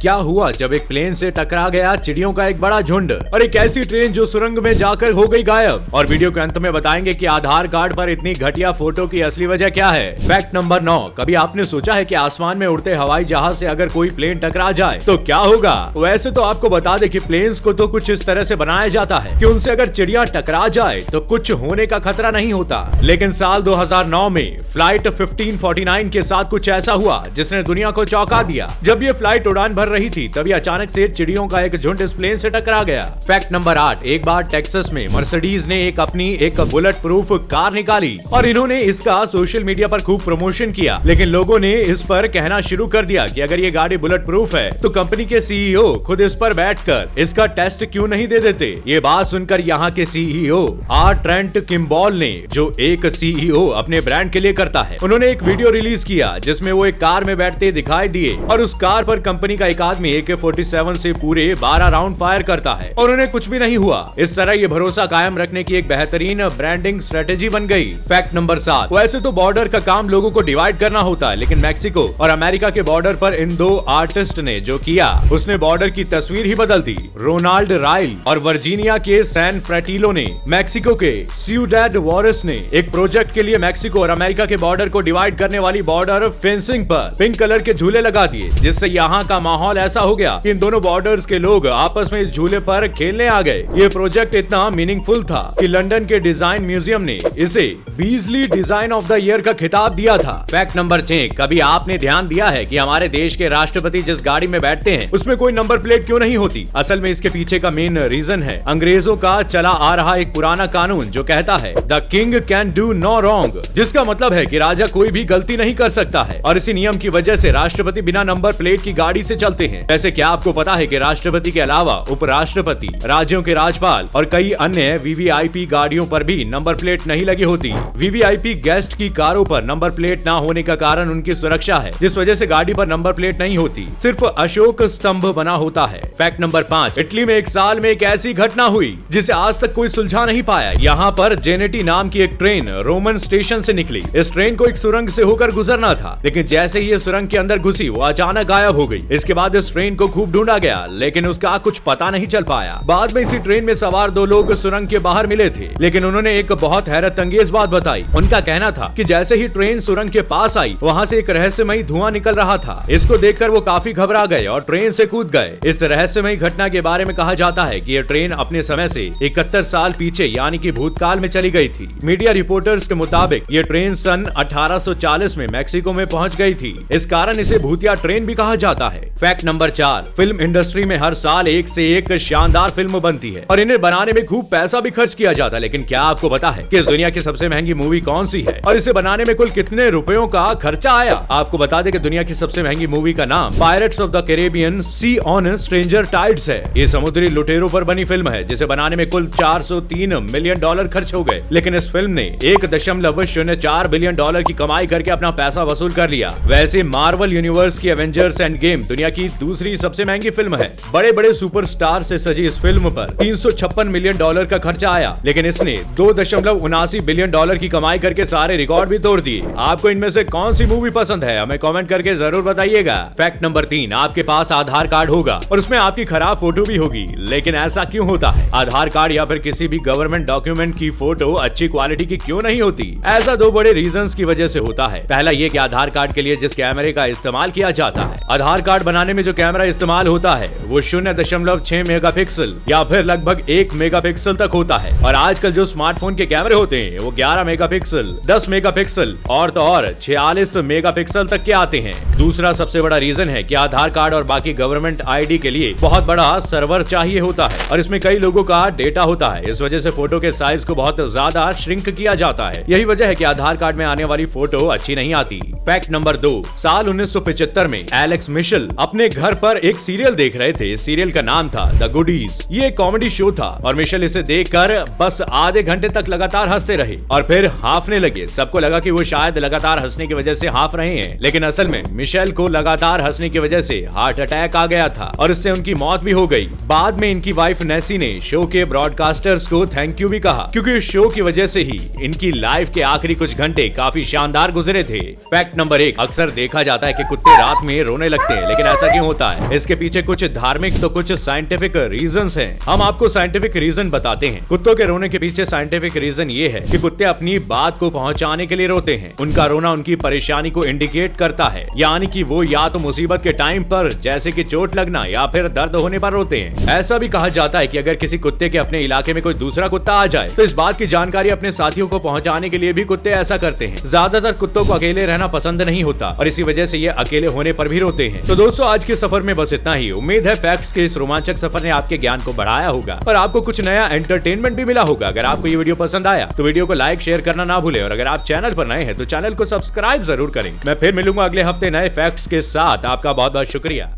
क्या हुआ जब एक प्लेन से टकरा गया चिड़ियों का एक बड़ा झुंड और एक ऐसी ट्रेन जो सुरंग में जाकर हो गई गायब। और वीडियो के अंत में बताएंगे कि आधार कार्ड पर इतनी घटिया फोटो की असली वजह क्या है। फैक्ट नंबर 9, कभी आपने सोचा है कि आसमान में उड़ते हवाई जहाज से अगर कोई प्लेन टकरा जाए तो क्या होगा? वैसे तो आपको बता दे कि प्लेन्स को तो कुछ इस तरह से बनाया जाता है कि उनसे अगर चिड़िया टकरा जाए तो कुछ होने का खतरा नहीं होता। लेकिन साल 2009 में फ्लाइट 1549 के साथ कुछ ऐसा हुआ जिसने दुनिया को चौंका दिया। जब ये फ्लाइट उड़ान भर रही थी तभी अचानक से चिड़ियों का एक झुंड इस प्लेन से टकरा गया। फैक्ट नंबर 8, एक बार टेक्सास में मर्सिडीज ने अपनी एक बुलेट प्रूफ कार निकाली और इन्होंने इसका सोशल मीडिया पर खूब प्रमोशन किया। लेकिन लोगों ने इस पर कहना शुरू कर दिया कि अगर ये गाड़ी बुलेट प्रूफ है तो कंपनी के सीईओ खुद इस पर बैठकर इसका टेस्ट क्यों नहीं दे देते। ये बात सुनकर यहाँ के सीईओ ट्रेंट किम्बॉल ने, जो एक सीईओ अपने ब्रांड के लिए करता है, उन्होंने एक वीडियो रिलीज किया जिसमें वो एक कार में बैठते दिखाई दिए और उस कार पर कंपनी का एक आदमी AK-47 से पूरे 12 राउंड फायर करता है और उन्हें कुछ भी नहीं हुआ। इस तरह ये भरोसा कायम रखने की एक बेहतरीन ब्रांडिंग स्ट्रेटेजी बन गई। फैक्ट नंबर 7, वैसे तो बॉर्डर का काम लोगों को डिवाइड करना होता है, लेकिन मैक्सिको और अमेरिका के बॉर्डर पर इन दो आर्टिस्ट ने जो किया उसने बॉर्डर की तस्वीर ही बदल दी। रोनाल्ड राइल और वर्जीनिया के सैन फ्रेटिलो ने मैक्सिको के सिउडेड वॉरेस ने एक प्रोजेक्ट के लिए मैक्सिको और अमेरिका के बॉर्डर को डिवाइड करने वाली बॉर्डर फेंसिंग पर पिंक कलर के झूले लगा दिए, जिससे यहाँ का माहौल ऐसा हो गया कि इन दोनों बॉर्डर्स के लोग आपस में इस झूले पर खेलने आ गए। ये प्रोजेक्ट इतना मीनिंगफुल था कि लंदन के डिजाइन म्यूजियम ने इसे बीजली डिजाइन ऑफ द ईयर का खिताब दिया था। फैक्ट नंबर 6, कभी आपने ध्यान दिया है कि हमारे देश के राष्ट्रपति जिस गाड़ी में बैठते हैं उसमें कोई नंबर प्लेट क्यों नहीं होती? असल में इसके पीछे का मेन रीजन है अंग्रेजों का चला आ रहा एक पुराना कानून जो कहता है the king can do no wrong, जिसका मतलब है कि राजा कोई भी गलती नहीं कर सकता है और इसी नियम की वजह से राष्ट्रपति बिना नंबर प्लेट की गाड़ी से चलते हैं। वैसे क्या आपको पता है कि राष्ट्रपति के अलावा उपराष्ट्रपति, राज्यों के राज्यपाल और कई अन्य VVIP गाड़ियों पर भी नंबर प्लेट नहीं लगी होती। VVIP गेस्ट की कारों पर नंबर प्लेट न होने का कारण उनकी सुरक्षा है, जिस वजह से गाड़ी पर नंबर प्लेट नहीं होती, सिर्फ अशोक स्तंभ बना होता है। फैक्ट नंबर 5, इटली में एक साल में एक ऐसी घटना हुई जिसे आज तक कोई सुलझा नहीं पाया। यहाँ पर जेनेटी नाम की एक ट्रेन रोमन स्टेशन से निकली। इस ट्रेन को एक सुरंग से होकर गुजरना था, लेकिन जैसे ही ये सुरंग के अंदर घुसी वो अचानक गायब हो गई। इसके बाद इस ट्रेन को खूब ढूंढा गया लेकिन उसका कुछ पता नहीं चल पाया। बाद में इसी ट्रेन में सवार 2 लोग सुरंग के बाहर मिले थे, लेकिन उन्होंने एक बहुत हैरत अंगेज बात बताई। उनका कहना था कि जैसे ही ट्रेन सुरंग के पास आई वहाँ से एक रहस्यमयी धुआं निकल रहा था। इसको देखकर वो काफी घबरा गए और ट्रेन से कूद गए। इस रहस्यमयी घटना के बारे में कहा जाता है कि यह ट्रेन अपने समय से 71 साल पीछे यानी कि भूतकाल में चली गई थी। मीडिया रिपोर्टर्स के मुताबिक ये ट्रेन सन 1840 में मैक्सिको में पहुंच गई थी। इस कारण इसे भूतिया ट्रेन भी कहा जाता है। फैक्ट नंबर 4, फिल्म इंडस्ट्री में हर साल एक से एक शानदार फिल्म बनती है और इन्हें बनाने में खूब पैसा भी खर्च किया जाता है। लेकिन क्या आपको पता है कि इस दुनिया की सबसे महंगी मूवी कौन सी है और इसे बनाने में कुल कितने रुपयों का खर्चा आया? आपको बता दें कि दुनिया की सबसे महंगी मूवी का नाम Pirates of the Caribbean Sea On Stranger Tides है। ये समुद्री लुटेरों पर बनी फिल्म है जिसे बनाने में कुल $403 मिलियन खर्च हो गए, लेकिन इस फिल्म ने $1.04 बिलियन की कमाई करके अपना पैसा वसूल कर लिया। वैसे मार्वल यूनिवर्स की एवेंजर्स एंड गेम दुनिया की दूसरी सबसे महंगी फिल्म है। बड़े बड़े सुपरस्टार से सजी इस फिल्म पर $356 मिलियन का खर्चा आया, लेकिन इसने $2.79 बिलियन की कमाई करके सारे रिकॉर्ड भी तोड़ दिए। आपको इनमें से कौन सी मूवी पसंद है हमें कमेंट करके जरूर बताइएगा। फैक्ट नंबर 3, आपके पास आधार कार्ड होगा और उसमें आपकी खराब फोटो भी होगी, लेकिन ऐसा क्यों होता है? आधार कार्ड या फिर किसी भी गवर्नमेंट डॉक्यूमेंट की फोटो अच्छी क्वालिटी की क्यों नहीं होती? ऐसा 2 बड़े रीजंस की वजह से होता है। पहला ये कि आधार कार्ड के लिए जिस कैमरे का इस्तेमाल किया जाता है, आधार कार्ड बनाने में जो कैमरा इस्तेमाल होता है वो 0.6 मेगापिक्सल या फिर लगभग 1 मेगापिक्सल तक होता है और आजकल जो स्मार्टफोन के कैमरे होते हैं वो 11 मेगापिक्सल, 10 मेगापिक्सल और तो और 46 मेगापिक्सल तक के आते हैं। दूसरा सबसे बड़ा रीजन है कि आधार कार्ड और बाकी गवर्नमेंट ID के लिए बहुत बड़ा सर्वर चाहिए होता है और इसमें कई लोगों का डेटा होता है। इस वजह से फोटो के साइज को बहुत ज्यादा श्रिंक किया जाता है। यही वजह है कि आधार कार्ड में आने वाली फोटो अच्छी नहीं आती। फैक्ट नंबर 2, साल 1975 में एलेक्स मिशेल अपने घर पर एक सीरियल देख रहे थे। इस सीरियल का नाम था द गुडीज। ये एक कॉमेडी शो था और मिशेल इसे देखकर बस आधे घंटे तक लगातार हंसते रहे और फिर हांफने लगे। सबको लगा कि वो शायद लगातार हंसने की वजह से हांफ रहे हैं, लेकिन असल में मिशेल को लगातार हंसने की वजह से हार्ट अटैक आ गया था और इससे उनकी मौत भी हो गई। बाद में इनकी वाइफ नेसी ने शो के ब्रॉडकास्टर्स को थैंक यू भी कहा, क्योंकि इस शो की वजह से ही इनकी लाइफ के आखिरी कुछ घंटे काफी शानदार गुजरे थे। फैक्ट नंबर 1, अक्सर देखा जाता है कि कुत्ते रात में रोने लगते हैं, लेकिन ऐसा क्यों होता है। इसके पीछे कुछ धार्मिक तो कुछ साइंटिफिक रीजंस हैं। हम आपको साइंटिफिक रीजन बताते हैं। कुत्तों के रोने के पीछे साइंटिफिक रीजन ये है कि कुत्ते अपनी बात को पहुंचाने के लिए रोते हैं। उनका रोना उनकी परेशानी को इंडिकेट करता है, यानी कि वो या तो मुसीबत के टाइम पर जैसे कि चोट लगना या फिर दर्द होने पर रोते हैं। ऐसा भी कहा जाता है कि अगर किसी कुत्ते के अपने इलाके में कोई दूसरा कुत्ता आ जाए तो इस बात की जानकारी अपने साथियों को पहुंचाने के लिए भी कुत्ते ऐसा करते हैं। ज्यादातर कुत्तों को अकेले रहना पसंद नहीं होता और इसी वजह से ये अकेले होने पर भी रोते हैं। तो दोस्तों, आज के सफर में बस इतना ही। उम्मीद है फैक्ट्स के इस रोमांचक सफर ने आपके ज्ञान को बढ़ाया होगा और आपको कुछ नया एंटरटेनमेंट भी मिला होगा। अगर आपको ये वीडियो पसंद आया तो वीडियो को लाइक शेयर करना ना भूले और अगर आप चैनल पर नए हैं तो चैनल को सब्सक्राइब जरूर करें। मैं फिर मिलूंगा अगले हफ्ते नए फैक्ट्स के साथ। आपका बहुत बहुत शुक्रिया।